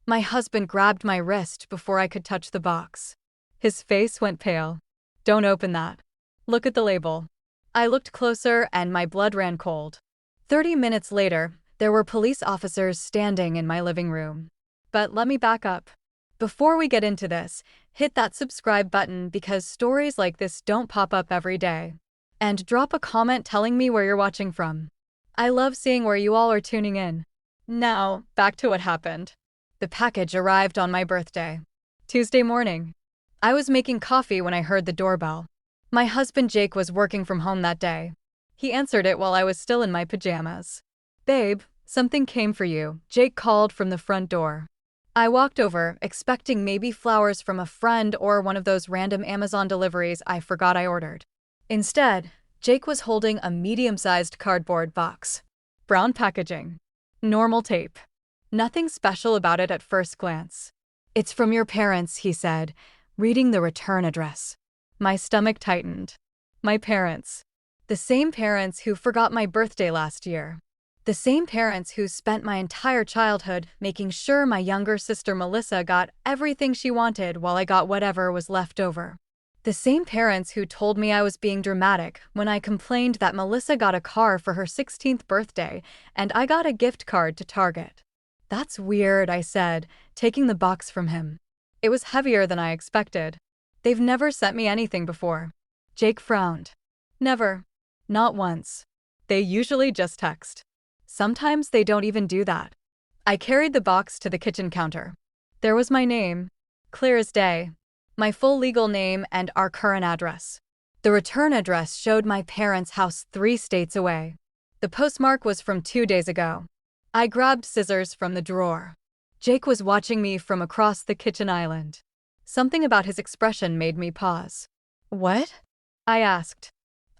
My husband grabbed my wrist before I could touch the box. His face went pale. "Don't open that. Look at the label." I looked closer and my blood ran cold. 30 minutes later, there were police officers standing in my living room. But let me back up. Before we get into this, hit that subscribe button because stories like this don't pop up every day. And drop a comment telling me where you're watching from. I love seeing where you all are tuning in. Now, back to what happened. The package arrived on my birthday, Tuesday morning. I was making coffee when I heard the doorbell. My husband Jake was working from home that day. He answered it while I was still in my pajamas. "Babe, something came for you," Jake called from the front door. I walked over, expecting maybe flowers from a friend or one of those random Amazon deliveries I forgot I ordered. Instead, Jake was holding a medium-sized cardboard box. Brown packaging. Normal tape. Nothing special about it at first glance. "It's from your parents," he said, reading the return address. My stomach tightened. My parents. The same parents who forgot my birthday last year. The same parents who spent my entire childhood making sure my younger sister Melissa got everything she wanted while I got whatever was left over. The same parents who told me I was being dramatic when I complained that Melissa got a car for her 16th birthday and I got a gift card to Target. "That's weird," I said, taking the box from him. It was heavier than I expected. "They've never sent me anything before." Jake frowned. "Never. Not once. They usually just text. Sometimes they don't even do that." I carried the box to the kitchen counter. There was my name, clear as day. My full legal name and our current address. The return address showed my parents' house 3 states away. The postmark was from 2 days ago. I grabbed scissors from the drawer. Jake was watching me from across the kitchen island. Something about his expression made me pause. "What?" I asked.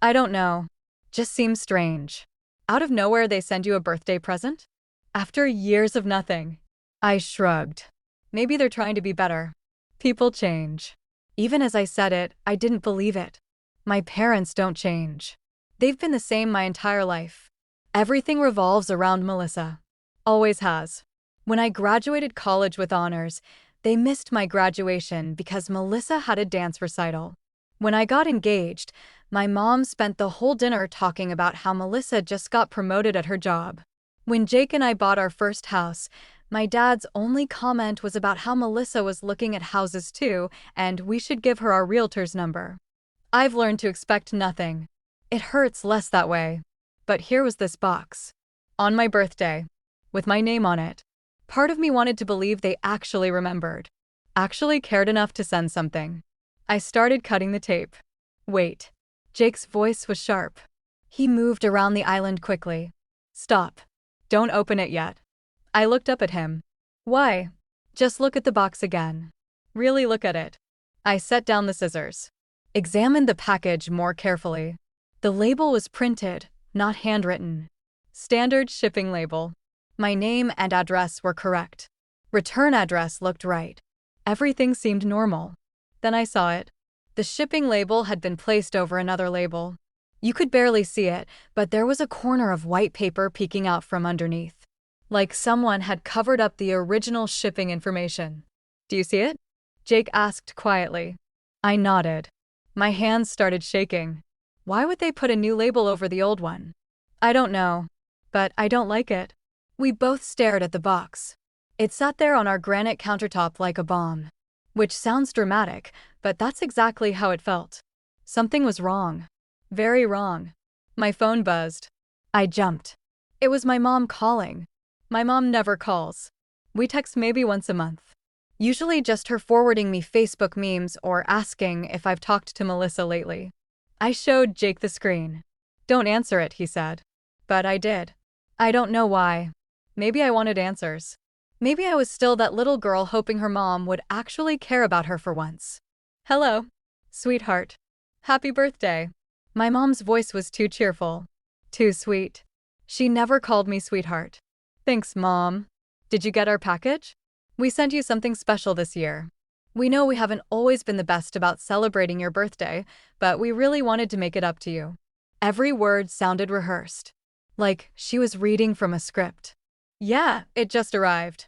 "I don't know. Just seems strange. Out of nowhere they send you a birthday present? After years of nothing." I shrugged. Maybe they're trying to be better. People change. Even as I said it, I didn't believe it. My parents don't change. They've been the same my entire life. Everything revolves around Melissa. Always has. When I graduated college with honors, they missed my graduation because Melissa had a dance recital. When I got engaged, my mom spent the whole dinner talking about how Melissa just got promoted at her job. When Jake and I bought our first house, my dad's only comment was about how Melissa was looking at houses too, and we should give her our realtor's number. I've learned to expect nothing. It hurts less that way. But here was this box. On my birthday. With my name on it. Part of me wanted to believe they actually remembered. Actually cared enough to send something. I started cutting the tape. "Wait." Jake's voice was sharp. He moved around the island quickly. "Stop. Don't open it yet." I looked up at him. "Why?" "Just look at the box again. Really look at it." I set down the scissors. Examined the package more carefully. The label was printed, not handwritten. Standard shipping label. My name and address were correct. Return address looked right. Everything seemed normal. Then I saw it. The shipping label had been placed over another label. You could barely see it, but there was a corner of white paper peeking out from underneath. Like someone had covered up the original shipping information. "Do you see it?" Jake asked quietly. I nodded. My hands started shaking. Why would they put a new label over the old one? I don't know. But I don't like it. We both stared at the box. It sat there on our granite countertop like a bomb. Which sounds dramatic, but that's exactly how it felt. Something was wrong. Very wrong. My phone buzzed. I jumped. It was my mom calling. My mom never calls. We text maybe once a month. Usually just her forwarding me Facebook memes or asking if I've talked to Melissa lately. I showed Jake the screen. "Don't answer it," he said. But I did. I don't know why. Maybe I wanted answers. Maybe I was still that little girl hoping her mom would actually care about her for once. "Hello, sweetheart. Happy birthday." My mom's voice was too cheerful. Too sweet. She never called me sweetheart. "Thanks, Mom. Did you get our package? We sent you something special this year. We know we haven't always been the best about celebrating your birthday, but we really wanted to make it up to you." Every word sounded rehearsed. Like she was reading from a script. "Yeah, it just arrived."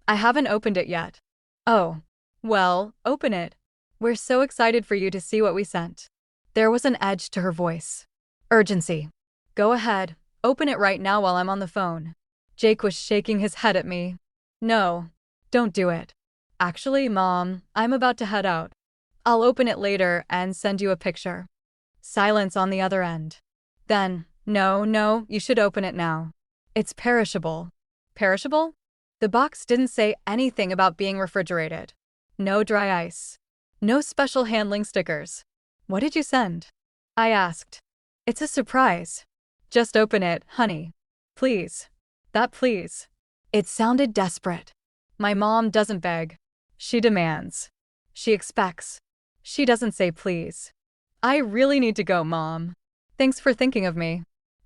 I haven't opened it yet. Oh. Well, open it. We're so excited for you to see what we sent. There was an edge to her voice. Urgency. Go ahead, open it right now while I'm on the phone. Jake was shaking his head at me. No. Don't do it. Actually, Mom, I'm about to head out. I'll open it later and send you a picture. Silence on the other end. Then, no, you should open it now. It's perishable. Perishable? The box didn't say anything about being refrigerated. No dry ice. No special handling stickers. What did you send? I asked. It's a surprise. Just open it, honey. Please. That please. It sounded desperate. My mom doesn't beg. She demands. She expects. She doesn't say please. I really need to go, Mom. Thanks for thinking of me.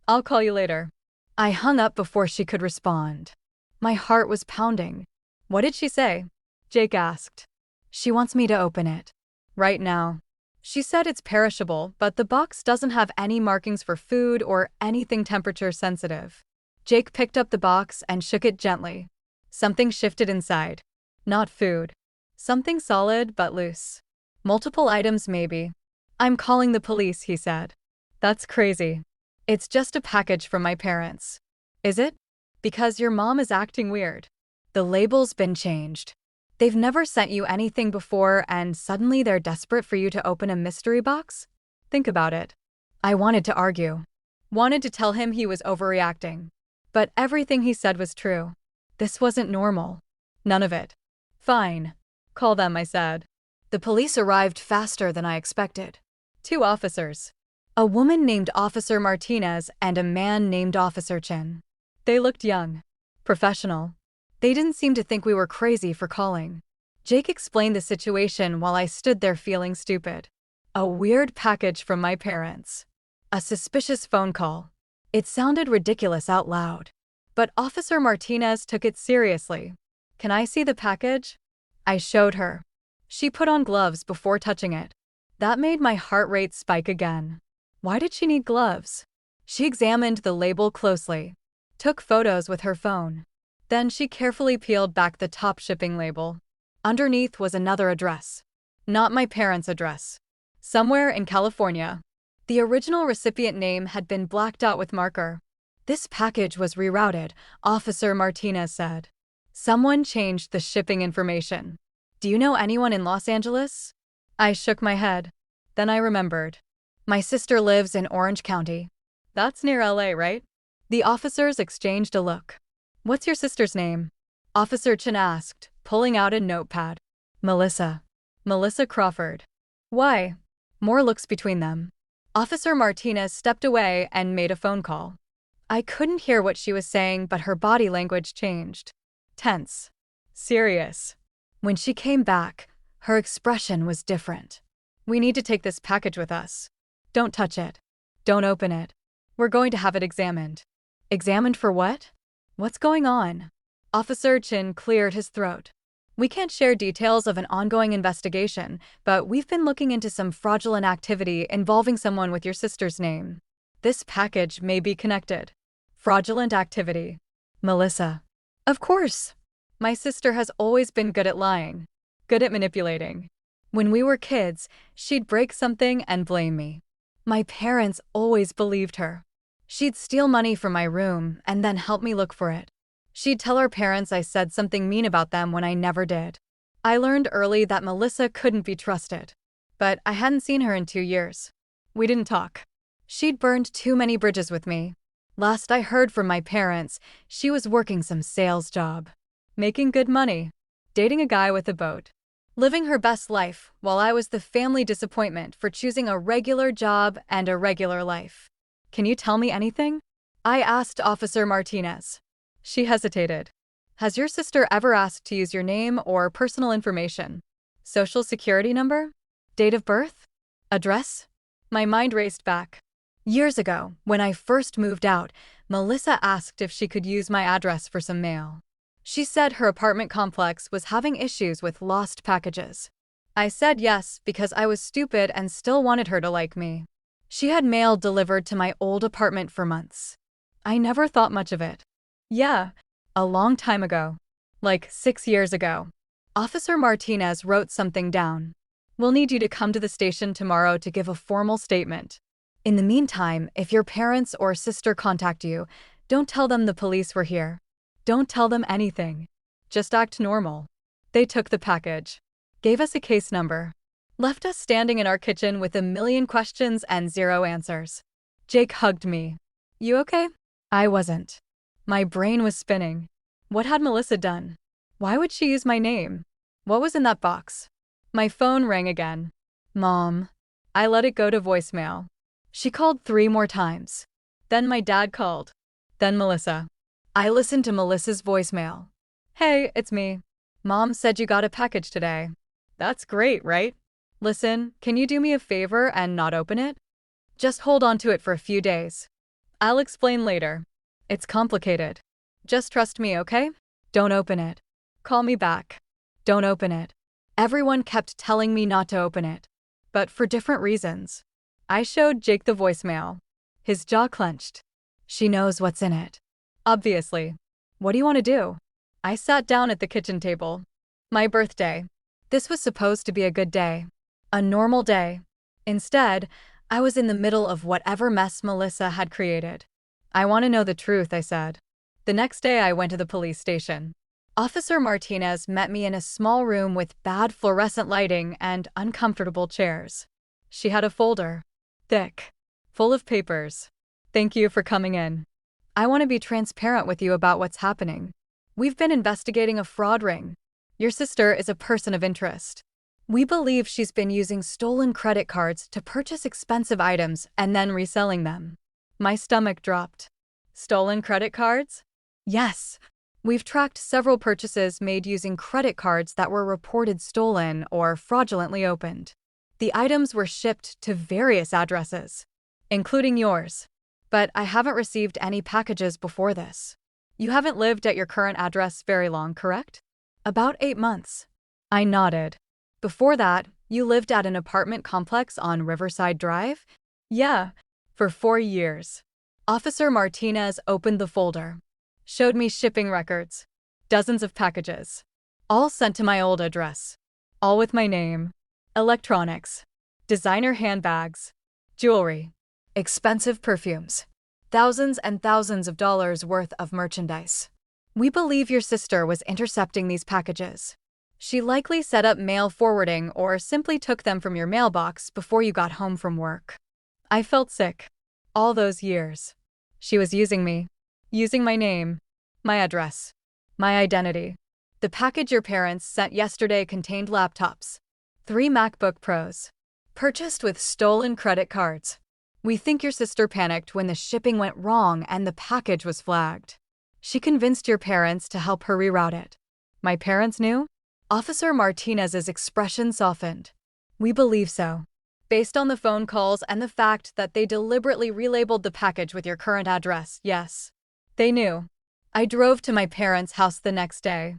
I'll call you later. I hung up before she could respond. My heart was pounding. What did she say? Jake asked. She wants me to open it. Right now. She said it's perishable, but the box doesn't have any markings for food or anything temperature sensitive. Jake picked up the box and shook it gently. Something shifted inside. Not food. Something solid but loose. Multiple items maybe. I'm calling the police, he said. That's crazy. It's just a package from my parents. Is it? Because your mom is acting weird. The label's been changed. They've never sent you anything before and suddenly they're desperate for you to open a mystery box? Think about it. I wanted to argue. Wanted to tell him he was overreacting. But everything he said was true. This wasn't normal. None of it. Fine. Call them, I said. The police arrived faster than I expected. 2 officers. A woman named Officer Martinez and a man named Officer Chin. They looked young. Professional. They didn't seem to think we were crazy for calling. Jake explained the situation while I stood there feeling stupid. A weird package from my parents. A suspicious phone call. It sounded ridiculous out loud. But Officer Martinez took it seriously. Can I see the package? I showed her. She put on gloves before touching it. That made my heart rate spike again. Why did she need gloves? She examined the label closely. Took photos with her phone. Then she carefully peeled back the top shipping label. Underneath was another address. Not my parents' address. Somewhere in California. The original recipient name had been blacked out with marker. This package was rerouted, Officer Martinez said. Someone changed the shipping information. Do you know anyone in Los Angeles? I shook my head. Then I remembered. My sister lives in Orange County. That's near LA, right? The officers exchanged a look. What's your sister's name? Officer Chin asked, pulling out a notepad. Melissa. Melissa Crawford. Why? More looks between them. Officer Martinez stepped away and made a phone call. I couldn't hear what she was saying, but her body language changed. Tense. Serious. When she came back, her expression was different. We need to take this package with us. Don't touch it. Don't open it. We're going to have it examined. Examined for what? What's going on? Officer Chin cleared his throat. We can't share details of an ongoing investigation, but we've been looking into some fraudulent activity involving someone with your sister's name. This package may be connected. Fraudulent activity. Melissa. Of course. My sister has always been good at lying. Good at manipulating. When we were kids, she'd break something and blame me. My parents always believed her. She'd steal money from my room and then help me look for it. She'd tell her parents I said something mean about them when I never did. I learned early that Melissa couldn't be trusted. But I hadn't seen her in 2 years. We didn't talk. She'd burned too many bridges with me. Last I heard from my parents, she was working some sales job. Making good money. Dating a guy with a boat. Living her best life while I was the family disappointment for choosing a regular job and a regular life. Can you tell me anything? I asked Officer Martinez. She hesitated. Has your sister ever asked to use your name or personal information? Social security number? Date of birth? Address? My mind raced back. Years ago, when I first moved out, Melissa asked if she could use my address for some mail. She said her apartment complex was having issues with lost packages. I said yes because I was stupid and still wanted her to like me. She had mail delivered to my old apartment for months. I never thought much of it. Yeah, a long time ago. Like 6 years ago. Officer Martinez wrote something down. We'll need you to come to the station tomorrow to give a formal statement. In the meantime, if your parents or sister contact you, don't tell them the police were here. Don't tell them anything. Just act normal. They took the package, gave us a case number, left us standing in our kitchen with a million questions and zero answers. Jake hugged me. You okay? I wasn't. My brain was spinning. What had Melissa done? Why would she use my name? What was in that box? My phone rang again. Mom. I let it go to voicemail. She called 3 more times. Then my dad called. Then Melissa. I listened to Melissa's voicemail. Hey, it's me. Mom said you got a package today. That's great, right? Listen, can you do me a favor and not open it? Just hold on to it for a few days. I'll explain later. It's complicated. Just trust me, okay? Don't open it. Call me back. Don't open it. Everyone kept telling me not to open it, but for different reasons. I showed Jake the voicemail. His jaw clenched. She knows what's in it. Obviously. What do you want to do? I sat down at the kitchen table. My birthday. This was supposed to be a good day. A normal day. Instead, I was in the middle of whatever mess Melissa had created. I want to know the truth, I said. The next day I went to the police station. Officer Martinez met me in a small room with bad fluorescent lighting and uncomfortable chairs. She had a folder. Thick. Full of papers. Thank you for coming in. I want to be transparent with you about what's happening. We've been investigating a fraud ring. Your sister is a person of interest. We believe she's been using stolen credit cards to purchase expensive items and then reselling them. My stomach dropped. Stolen credit cards? Yes. We've tracked several purchases made using credit cards that were reported stolen or fraudulently opened. The items were shipped to various addresses, including yours. But I haven't received any packages before this. You haven't lived at your current address very long, correct? About 8 months. I nodded. Before that, you lived at an apartment complex on Riverside Drive? Yeah, for 4 years. Officer Martinez opened the folder, showed me shipping records, dozens of packages, all sent to my old address, all with my name, electronics, designer handbags, jewelry, expensive perfumes, thousands and thousands of dollars worth of merchandise. We believe your sister was intercepting these packages. She likely set up mail forwarding or simply took them from your mailbox before you got home from work. I felt sick. All those years. She was using me. Using my name. My address. My identity. The package your parents sent yesterday contained laptops. 3 MacBook Pros. Purchased with stolen credit cards. We think your sister panicked when the shipping went wrong and the package was flagged. She convinced your parents to help her reroute it. My parents knew? Officer Martinez's expression softened. We believe so. Based on the phone calls and the fact that they deliberately relabeled the package with your current address, yes. They knew. I drove to my parents' house the next day.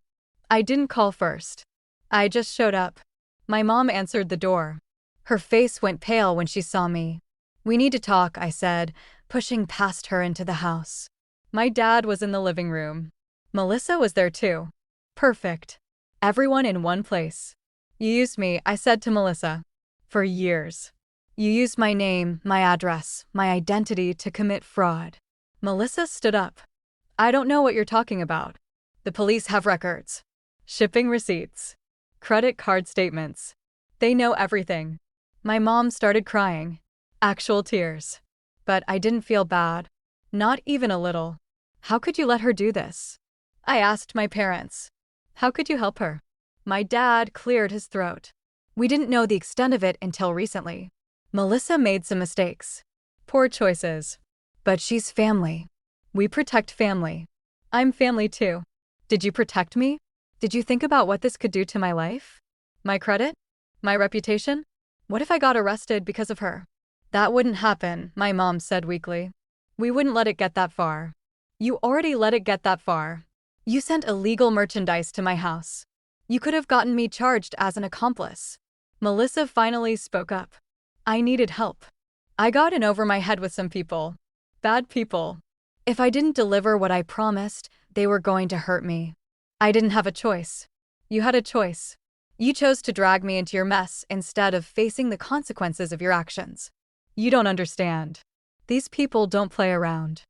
I didn't call first. I just showed up. My mom answered the door. Her face went pale when she saw me. We need to talk, I said, pushing past her into the house. My dad was in the living room. Melissa was there too. Perfect. Everyone in one place. You used me, I said to Melissa. For years. You used my name, my address, my identity to commit fraud. Melissa stood up. I don't know what you're talking about. The police have records. Shipping receipts. Credit card statements. They know everything. My mom started crying. Actual tears. But I didn't feel bad. Not even a little. How could you let her do this? I asked my parents. How could you help her? My dad cleared his throat. We didn't know the extent of it until recently. Melissa made some mistakes. Poor choices. But she's family. We protect family. I'm family too. Did you protect me? Did you think about what this could do to my life? My credit? My reputation? What if I got arrested because of her? That wouldn't happen, my mom said weakly. We wouldn't let it get that far. You already let it get that far. You sent illegal merchandise to my house. You could have gotten me charged as an accomplice. Melissa finally spoke up. I needed help. I got in over my head with some people. Bad people. If I didn't deliver what I promised, they were going to hurt me. I didn't have a choice. You had a choice. You chose to drag me into your mess instead of facing the consequences of your actions. You don't understand. These people don't play around.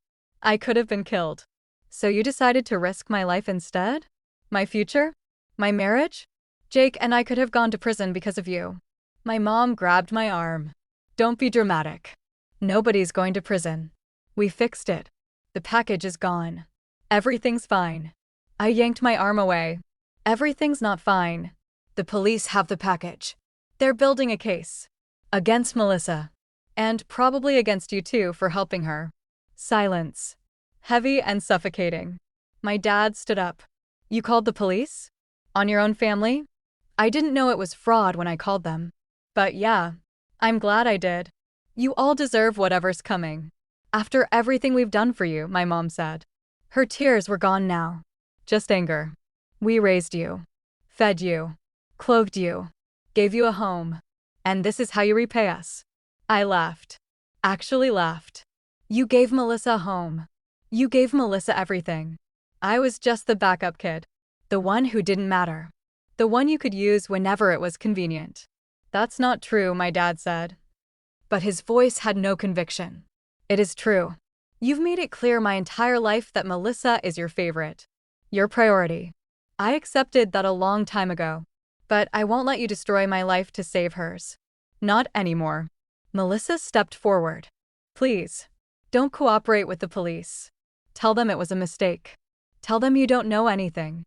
I could have been killed. So you decided to risk my life instead? My future? My marriage? Jake and I could have gone to prison because of you. My mom grabbed my arm. Don't be dramatic. Nobody's going to prison. We fixed it. The package is gone. Everything's fine. I yanked my arm away. Everything's not fine. The police have the package. They're building a case. Against Melissa. And probably against you too for helping her. Silence. Heavy and suffocating. My dad stood up. You called the police? On your own family? I didn't know it was fraud when I called them. But yeah, I'm glad I did. You all deserve whatever's coming. After everything we've done for you, my mom said. Her tears were gone now. Just anger. We raised you. Fed you. Clothed you. Gave you a home. And this is how you repay us. I laughed. Actually laughed. You gave Melissa a home. You gave Melissa everything. I was just the backup kid. The one who didn't matter. The one you could use whenever it was convenient. That's not true, my dad said. But his voice had no conviction. It is true. You've made it clear my entire life that Melissa is your favorite. Your priority. I accepted that a long time ago. But I won't let you destroy my life to save hers. Not anymore. Melissa stepped forward. Please. Don't cooperate with the police. Tell them it was a mistake. Tell them you don't know anything.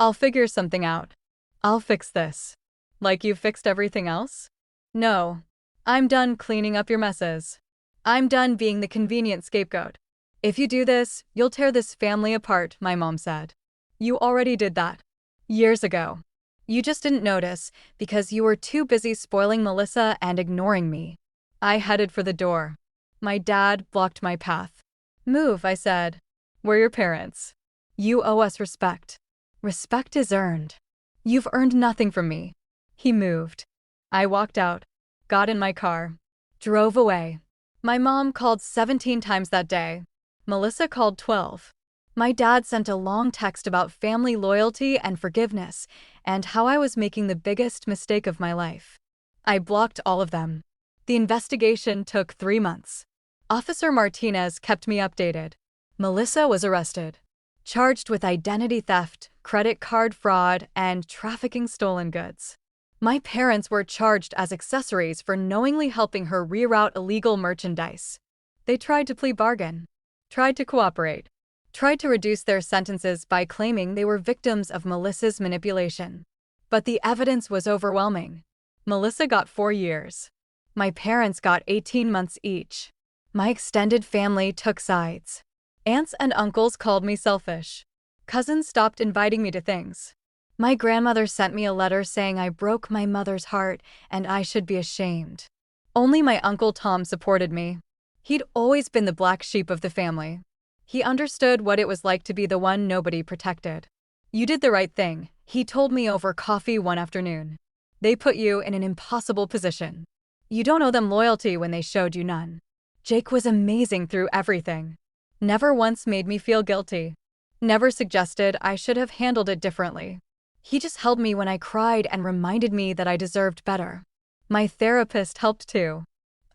I'll figure something out. I'll fix this. Like you fixed everything else? No. I'm done cleaning up your messes. I'm done being the convenient scapegoat. If you do this, you'll tear this family apart, my mom said. You already did that. Years ago. You just didn't notice because you were too busy spoiling Melissa and ignoring me. I headed for the door. My dad blocked my path. Move, I said. We're your parents. You owe us respect. Respect is earned. You've earned nothing from me. He moved. I walked out, got in my car, drove away. My mom called 17 times that day. Melissa called 12. My dad sent a long text about family loyalty and forgiveness and how I was making the biggest mistake of my life. I blocked all of them. The investigation took 3 months. Officer Martinez kept me updated. Melissa was arrested, charged with identity theft, credit card fraud, and trafficking stolen goods. My parents were charged as accessories for knowingly helping her reroute illegal merchandise. They tried to plea bargain, tried to cooperate, tried to reduce their sentences by claiming they were victims of Melissa's manipulation. But the evidence was overwhelming. Melissa got 4 years. My parents got 18 months each. My extended family took sides. Aunts and uncles called me selfish. Cousins stopped inviting me to things. My grandmother sent me a letter saying I broke my mother's heart and I should be ashamed. Only my Uncle Tom supported me. He'd always been the black sheep of the family. He understood what it was like to be the one nobody protected. You did the right thing, he told me over coffee one afternoon. They put you in an impossible position. You don't owe them loyalty when they showed you none. Jake was amazing through everything. Never once made me feel guilty. Never suggested I should have handled it differently. He just held me when I cried and reminded me that I deserved better. My therapist helped too.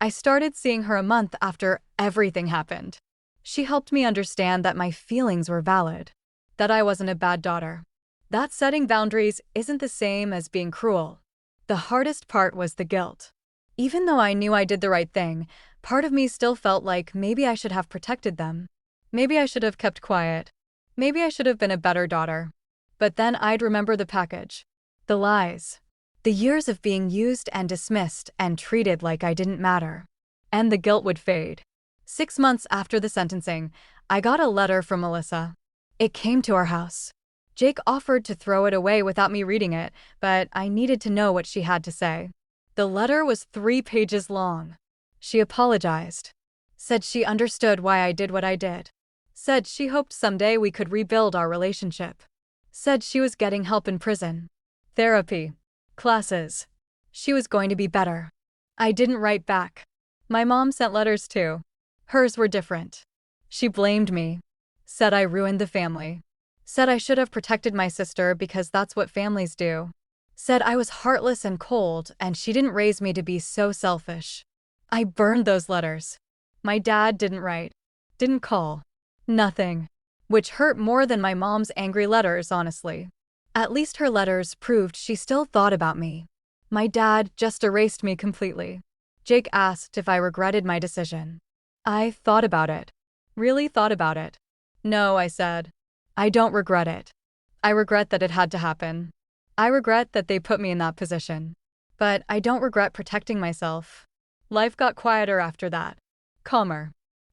I started seeing her a month after everything happened. She helped me understand that my feelings were valid, that I wasn't a bad daughter, that setting boundaries isn't the same as being cruel. The hardest part was the guilt. Even though I knew I did the right thing, part of me still felt like maybe I should have protected them. Maybe I should have kept quiet. Maybe I should have been a better daughter. But then I'd remember the package, the lies, the years of being used and dismissed and treated like I didn't matter. And the guilt would fade. 6 months after the sentencing, I got a letter from Melissa. It came to our house. Jake offered to throw it away without me reading it, but I needed to know what she had to say. The letter was 3 pages long. She apologized. Said she understood why I did what I did. Said she hoped someday we could rebuild our relationship. Said she was getting help in prison. Therapy. Classes. She was going to be better. I didn't write back. My mom sent letters too. Hers were different. She blamed me. Said I ruined the family. Said I should have protected my sister because that's what families do. Said I was heartless and cold and she didn't raise me to be so selfish. I burned those letters. My dad didn't write. Didn't call. Nothing. Which hurt more than my mom's angry letters, honestly. At least her letters proved she still thought about me. My dad just erased me completely. Jake asked if I regretted my decision. I thought about it. Really thought about it. No, I said. I don't regret it. I regret that it had to happen. I regret that they put me in that position. But I don't regret protecting myself. Life got quieter after that. Calmer.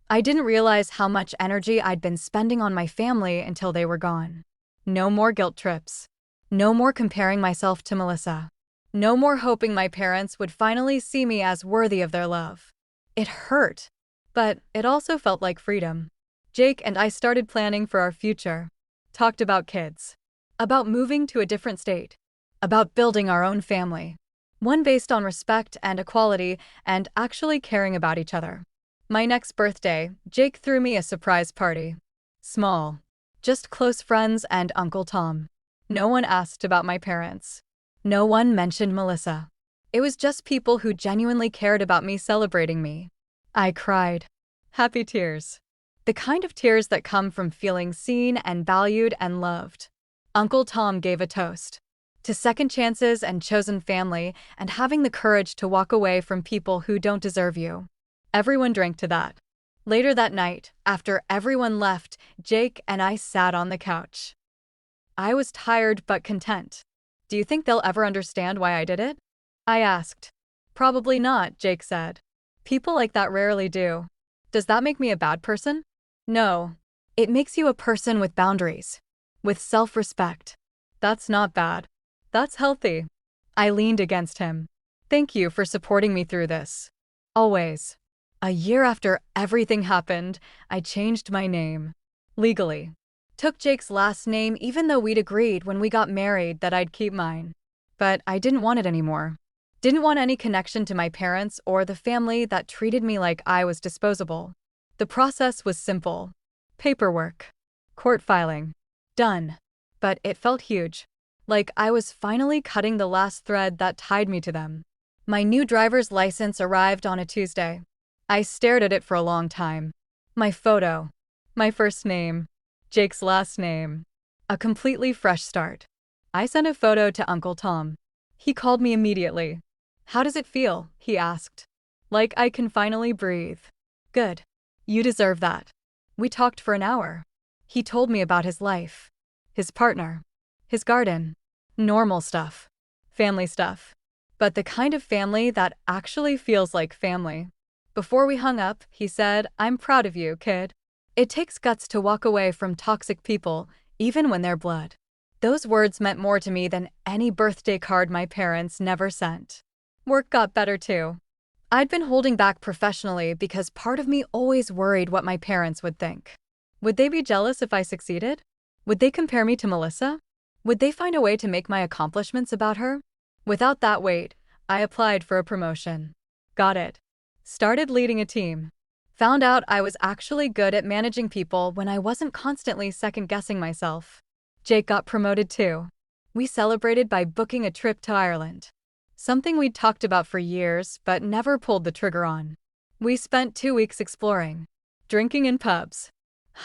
I didn't realize how much energy I'd been spending on my family until they were gone. No more guilt trips. No more comparing myself to Melissa. No more hoping my parents would finally see me as worthy of their love. It hurt, but it also felt like freedom. Jake and I started planning for our future. Talked about kids. About moving to a different state. About building our own family. One based on respect and equality and actually caring about each other. My next birthday, Jake threw me a surprise party. Small. Just close friends and Uncle Tom. No one asked about my parents. No one mentioned Melissa. It was just people who genuinely cared about me celebrating me. I cried. Happy tears. The kind of tears that come from feeling seen and valued and loved. Uncle Tom gave a toast to second chances and chosen family and having the courage to walk away from people who don't deserve you. Everyone drank to that. Later that night, after everyone left, Jake and I sat on the couch. I was tired but content. Do you think they'll ever understand why I did it? I asked. Probably not, Jake said. People like that rarely do. Does that make me a bad person? No. It makes you a person with boundaries. With self-respect. That's not bad. That's healthy. I leaned against him. Thank you for supporting me through this. Always. A year after everything happened, I changed my name. Legally. Took Jake's last name even though we'd agreed when we got married that I'd keep mine. But I didn't want it anymore. Didn't want any connection to my parents or the family that treated me like I was disposable. The process was simple. Paperwork. Court filing. Done. But it felt huge. Like I was finally cutting the last thread that tied me to them. My new driver's license arrived on a Tuesday. I stared at it for a long time. My photo. My first name. Jake's last name. A completely fresh start. I sent a photo to Uncle Tom. He called me immediately. How does it feel? He asked. Like I can finally breathe. Good. You deserve that. We talked for an hour. He told me about his life. His partner. His garden. Normal stuff. Family stuff. But the kind of family that actually feels like family. Before we hung up, he said, I'm proud of you, kid. It takes guts to walk away from toxic people, even when they're blood. Those words meant more to me than any birthday card my parents never sent. Work got better too. I'd been holding back professionally because part of me always worried what my parents would think. Would they be jealous if I succeeded? Would they compare me to Melissa? Would they find a way to make my accomplishments about her? Without that weight, I applied for a promotion. Got it. Started leading a team. Found out I was actually good at managing people when I wasn't constantly second-guessing myself. Jake got promoted too. We celebrated by booking a trip to Ireland. Something we'd talked about for years but never pulled the trigger on. We spent 2 weeks exploring. Drinking in pubs.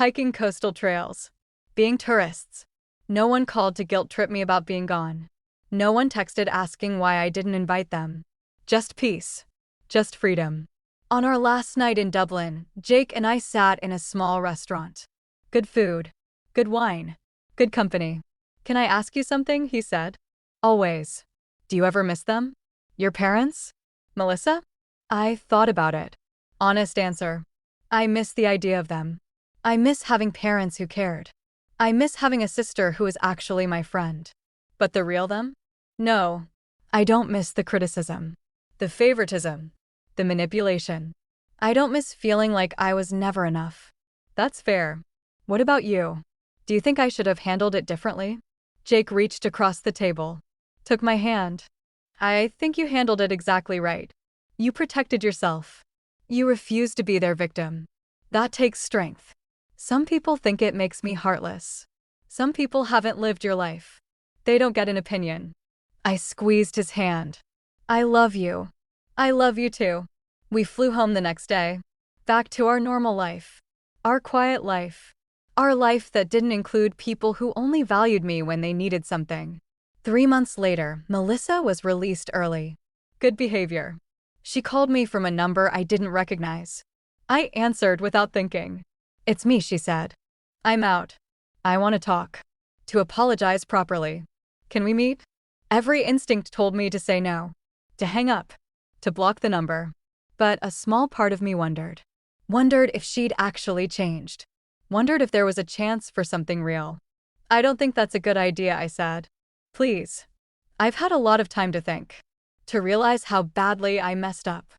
Hiking coastal trails. Being tourists. No one called to guilt trip me about being gone. No one texted asking why I didn't invite them. Just peace. Just freedom. On our last night in Dublin, Jake and I sat in a small restaurant. Good food. Good wine. Good company. Can I ask you something? He said. Always. Do you ever miss them? Your parents? Melissa? I thought about it. Honest answer. I miss the idea of them. I miss having parents who cared. I miss having a sister who is actually my friend. But the real them? No. I don't miss the criticism. The favoritism. The manipulation. I don't miss feeling like I was never enough. That's fair. What about you? Do you think I should have handled it differently? Jake reached across the table. Took my hand. I think you handled it exactly right. You protected yourself. You refused to be their victim. That takes strength. Some people think it makes me heartless. Some people haven't lived your life. They don't get an opinion. I squeezed his hand. I love you. I love you too. We flew home the next day. Back to our normal life. Our quiet life. Our life that didn't include people who only valued me when they needed something. 3 months later, Melissa was released early. Good behavior. She called me from a number I didn't recognize. I answered without thinking. It's me, she said. I'm out. I want to talk. To apologize properly. Can we meet? Every instinct told me to say no. To hang up. To block the number. But a small part of me wondered. Wondered if she'd actually changed. Wondered if there was a chance for something real. I don't think that's a good idea, I said. Please. I've had a lot of time to think. To realize how badly I messed up.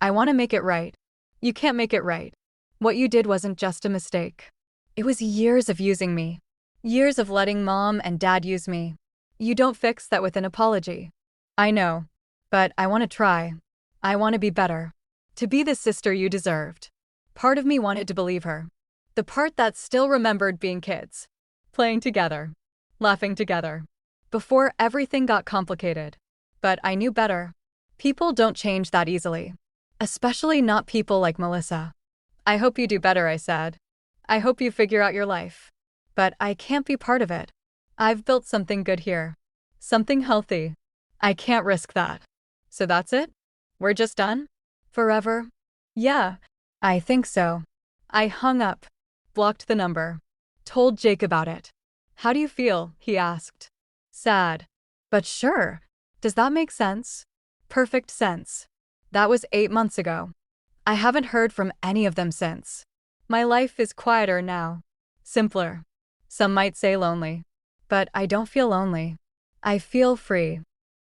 I want to make it right. You can't make it right. What you did wasn't just a mistake. It was years of using me. Years of letting mom and dad use me. You don't fix that with an apology. I know. But I want to try. I want to be better. To be the sister you deserved. Part of me wanted to believe her. The part that still remembered being kids. Playing together. Laughing together. Before everything got complicated. But I knew better. People don't change that easily. Especially not people like Melissa. I hope you do better, I said. I hope you figure out your life. But I can't be part of it. I've built something good here. Something healthy. I can't risk that. So that's it? We're just done? Forever? Yeah, I think so. I hung up. Blocked the number. Told Jake about it. How do you feel? He asked. Sad. But sure. Does that make sense? Perfect sense. That was 8 months ago. I haven't heard from any of them since. My life is quieter now. Simpler. Some might say lonely. But I don't feel lonely. I feel free.